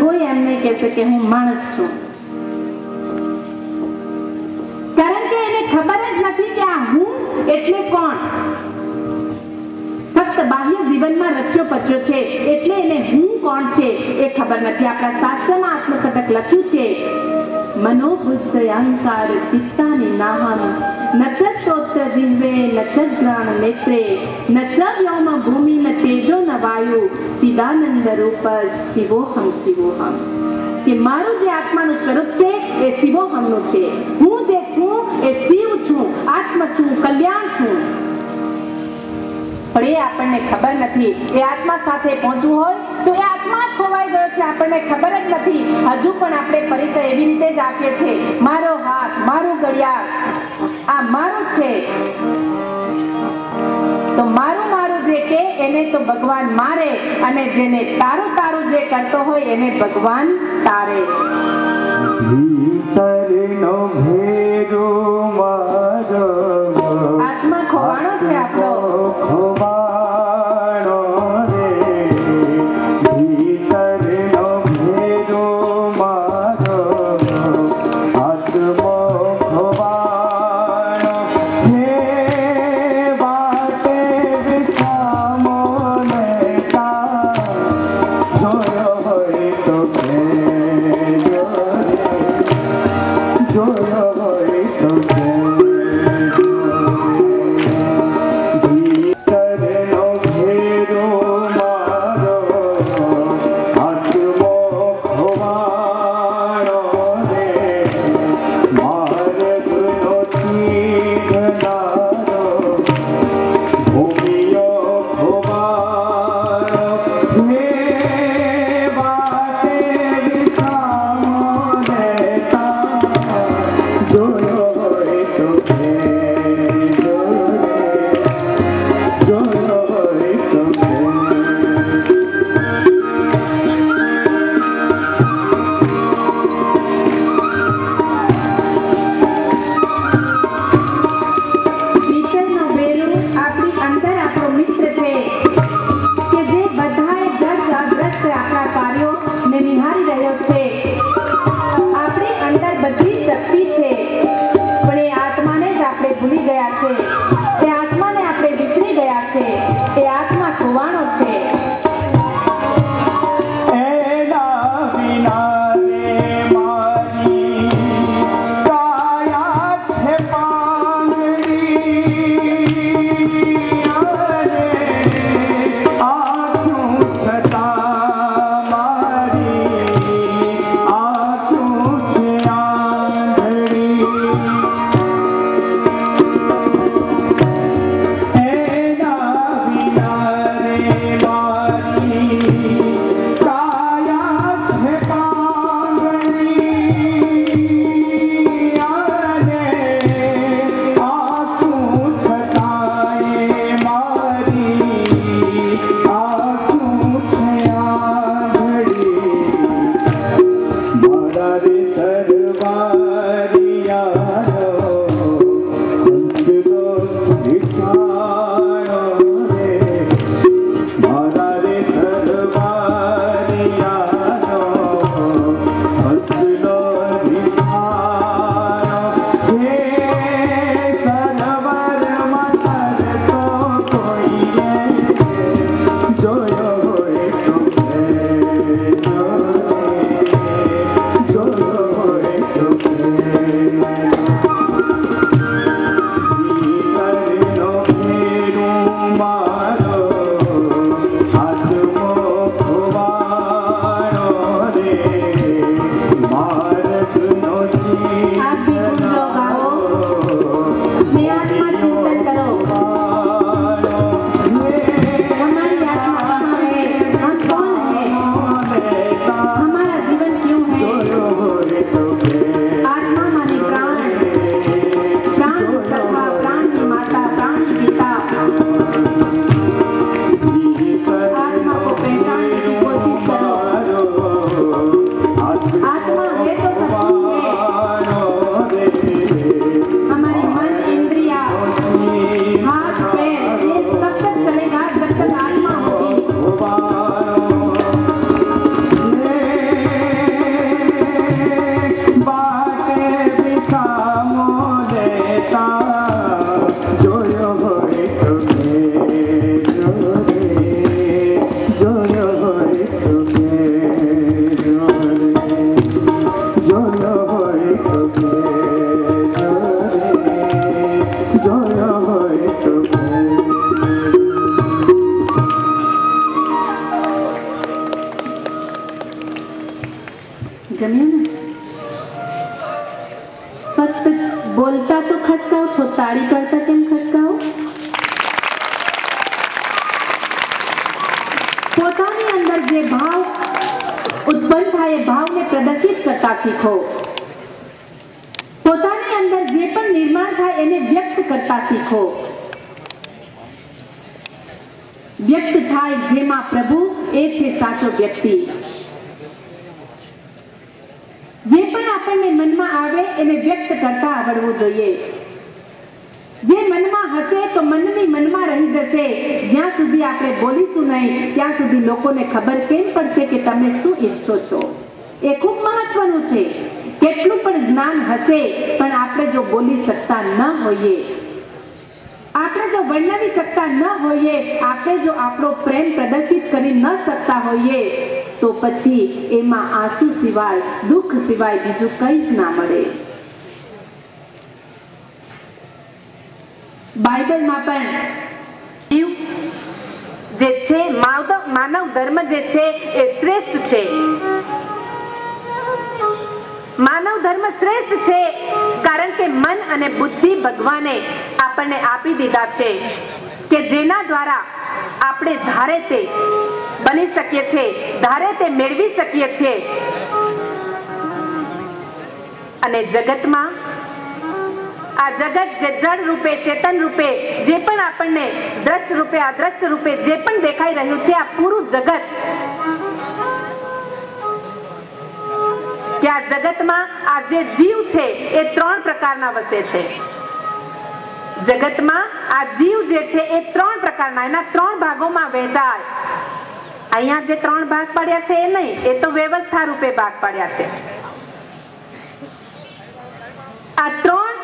કોઈ એમ નહીં કહેશે કે હું માણસ છું, કારણ કે એને ખબર જ નથી કે આ હું એટલે કોણ. ફક્ત બાહ્ય જીવનમાં રચ્યો પચ્યો છે એટલે એને હું કોણ છે એ ખબર નથી. આપણા શાસ્ત્રમાં આત્મસતક લખ્યું છે, મનોબુદ્ધયંકાર ચિત્તાની નાહમ ન ચ શ્રોત્ર જિહ્વે ન ચ ઘ્રાણ નેત્રે ન ચ વ્યોમ ભૂમિ ન તેજો ન વાયુ ચિદાનંદ રૂપ શિવોહમ શિવોહમ. કે મારું જે આત્માનું સ્વરૂપ છે એ શિવોહમનું છે. હું જે છું એ શિવ છું, આત્મ છું, કલ્યાણ છું. પણ એ આપણને ખબર નથી. એ આત્મા સાથે પહોંચવું હોય તો એ આત્મા જ ખોવાઈ ગયો છે, આપણને ખબર જ નથી. હજુ પણ આપણે પરિચય એવી રીતે જ આપીએ છીએ, મારો હાથ, મારું ઘડિયાળ, આ મારું છે. તો મારું મારું જે કે એને તો ભગવાન મારે, અને જેને તારું તારું જે કરતો હોય એને ભગવાન તારે. આત્મા ખોવાણો છે આપણો. જોયો હોય તો ગમ્યું ને? ફક્ત બોલતા તો ખચકાવ છો, તાળી પાડતા કેમ ખચકાવો? પોતાની અંદર જે ભાવ ઉત્પન્ન થાય એ ભાવને પ્રદર્શિત કરતા શીખો. પોતાની અંદર જે પણ નિર્માણ થાય એને વ્યક્ત કરતા શીખો. વ્યક્ત થાય જેમાં પ્રભુ, એ છે સાચો વ્યક્તિ. જે પણ આપણને મનમાં આવે એને વ્યક્ત કરતા આવડવું જોઈએ. જે મનમાં હશે તો મનની મનમાં રહી જશે. જ્યાં સુધી આપણે બોલીશું નહીં ત્યાં સુધી લોકોને ખબર કેમ પડશે કે તમે શું ઈચ્છો છો? એ ખૂબ મહત્વનું છે. કેટલું પણ જ્ઞાન હશે પણ આપણે જો બોલી શકતા ન હોઈએ, આપણે જો વર્ણવી શકતા ન હોઈએ, આપણે જો આપણો પ્રેમ પ્રદર્શિત કરી ન શકતા હોઈએ તો પછી એમાં આંસુ સિવાય, દુઃખ સિવાય બીજું કંઈ જ ના મળે. બાઇબલમાં પણ જે છે માનવ ધર્મ જે છે એ શ્રેષ્ઠ છે. માનવ ધર્મ શ્રેષ્ઠ છે કારણ કે મન અને બુદ્ધિ ભગવાને આપણને આપી દીધા છે કે જેના દ્વારા આપણે ધારે તે બની શકીએ છીએ, ધારે તે મેળવી શકીએ છીએ. અને જગતમાં આ જગત જે જળ રૂપે, ચેતન રૂપે, જે પણ આપણને દ્રષ્ટ રૂપે, અદ્રષ્ટ રૂપે જે પણ દેખાઈ રહ્યું છે, આ પૂરું જગત, કે આ જગતમાં આ જે જીવ છે એ 3 પ્રકારના વસે છે. જગતમાં આ જીવ જે છે એ 3 પ્રકારના, એના 3 ભાગોમાં વહેંચાય. અહીંયા જે 3 ભાગ પાડ્યા છે એ નહીં, એ તો વ્યવસ્થા રૂપે ભાગ પાડ્યા છે. આ 3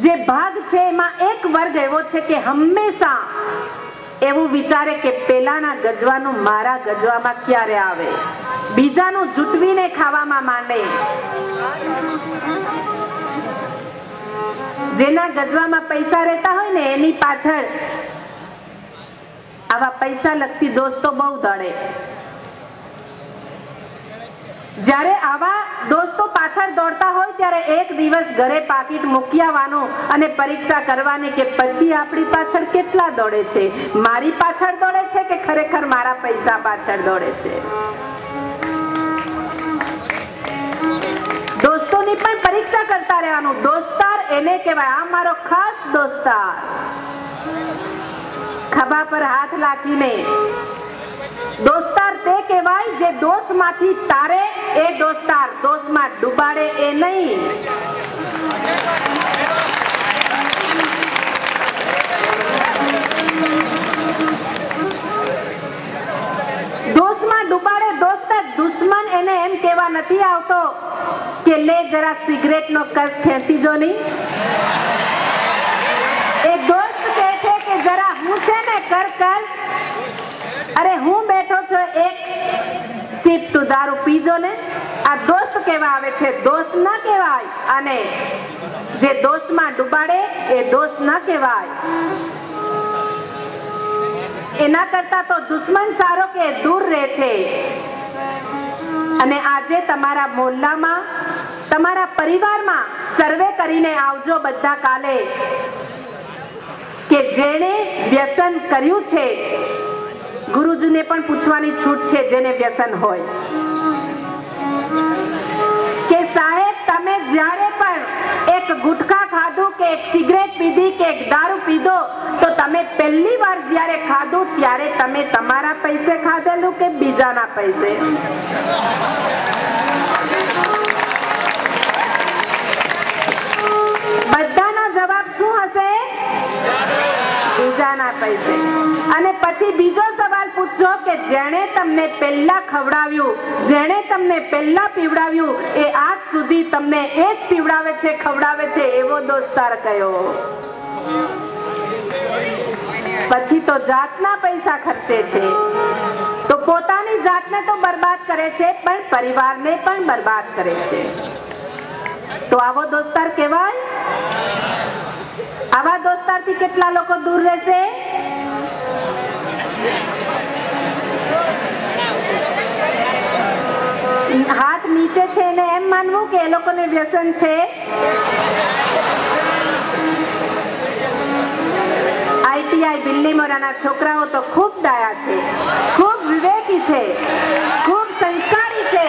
જે ભાગ છે એમાં એક વર્ગ એવો છે કે હંમેશા એવું વિચારે કે પેલાના ગજવાનું મારા ગજવામાં ક્યારે આવે, બીજાનું જૂટવીને ખાવામાં માંડે. જેના ગજવામાં પૈસા રહેતા હોય ને એની પાછળ આવા પૈસા લક્ષી દોસ્તો બહુ દોડે. જ્યારે આવા દોસ્તો પાછળ દોડતા હોય ત્યારે એક દિવસ ઘરે પાકીટ મૂકી આવવાનું અને પરીક્ષા કરવાની કે પછી આપણી પાછળ કેટલા દોડે છે, મારી પાછળ દોડે છે કે ખરેખર મારા પૈસા પાછળ દોડે છે. દોસ્તોની પણ પરીક્ષા કરતા રહેવાનું. દોસ્તાર એને કહેવાય, આ મારો ખાસ દોસ્તાર. ખભા પર હાથ રાખીને દોસ્તાર તે કહેવાય જે દોષમાંથી તારે, એ દોસ્તાર. દોષમાં ડૂબાડે એ નહીં. દોષમાં ડૂબાડે દોસ્ત. દુશ્મન એને એમ કહેવા નથી આવતો કે લે જરા સિગરેટનો કસ ખેંચી જો નહીં. એ દોસ્ત કહે છે કે જરા હું છે ને કર. અરે હું બેઠો છું, એક સીપ તું દારૂ પીજો ને. આ દોસ્ત કહેવા આવે છે, દોસ્ત ન કહેવાય. અને જે દોસ્તમાં ડૂબાડે એ દોસ્ત ન કહેવાય. એના કરતા તો દુશ્મન સારો કે દૂર રહે છે. અને આજે તમારા મોહલ્લામાં, તમારા પરિવારમાં સર્વે કરીને આવજો બધા કાલે, કે જેણે વ્યસન કર્યું છે. ગુરુજીને પણ પૂછવાની છૂટ છે જેને વ્યસન હોય, કે સાહેબ તમે જ્યારે પણ એક ગુટખા ખાધું કે એક સિગરેટ પીધી કે એક દારૂ પીધો તો તમે પહેલી વાર જ્યારે ખાધું ત્યારે તમે તમારા પૈસે ખાધેલું કે બીજાના પૈસે? બધાનો જવાબ શું હશે? બીજાના પૈસે. અને પછી બીજો સવાલ પૂછજો કે જેણે તમને પહેલા ખવડાવ્યું, જેણે તમને પહેલા પીવડાવ્યું, એ આજ સુધી તમને એ જ પીવડાવે છે, ખવડાવે છે, એવો દોસ્તાર કયો? પછી તો જાતના પૈસા ખર્ચે છે. તો પોતાની જાતને તો બરબાદ કરે છે પણ પરિવારને પણ બરબાદ કરે છે. તો આવો દોસ્તાર કહેવાય? આવા દોસ્તારથી કેટલા લોકો દૂર રહેશે? હાથ નીચે છે ને એમ માનવું કે એ લોકોને વ્યસન છે? આઈટીઆઈ બિલ્લીમોરાના છોકરાઓ તો ખૂબ ડાયા છે, ખૂબ વિવેકી છે, ખૂબ સંસ્કારી છે.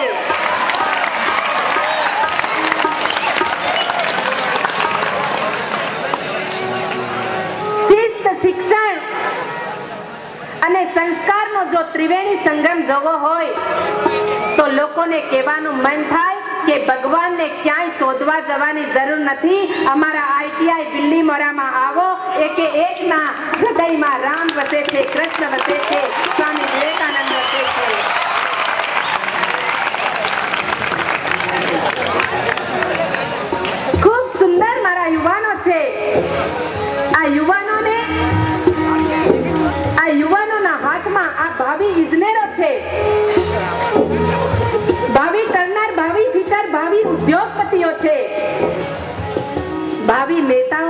શિસ્ત, શિક્ષણ અને સંસ્કારનો જો ત્રિવેણી સંગમ જોવો હોય તો લોકોને કહેવાનું મન થાય કે ભગવાનને ક્યાંય શોધવા જવાની જરૂર નથી. અમારા આઈટીઆઈ બિલ્લીમોરામાં આવો. એકે એકના હૃદયમાં રામ વસે છે, કૃષ્ણ વસે છે, સ્વામી વિવેકાનંદ વસે છે. ખૂબ સુંદર મારા યુવાનો છે. આ યુવાનોના હાથમાં આ ભાવિ ઇજનેરો છે, ભાવિ કરનાર, ભાવિ ફિકર, ભાવિ ઉદ્યોગપતિઓ છે, ભાવિ નેતાઓ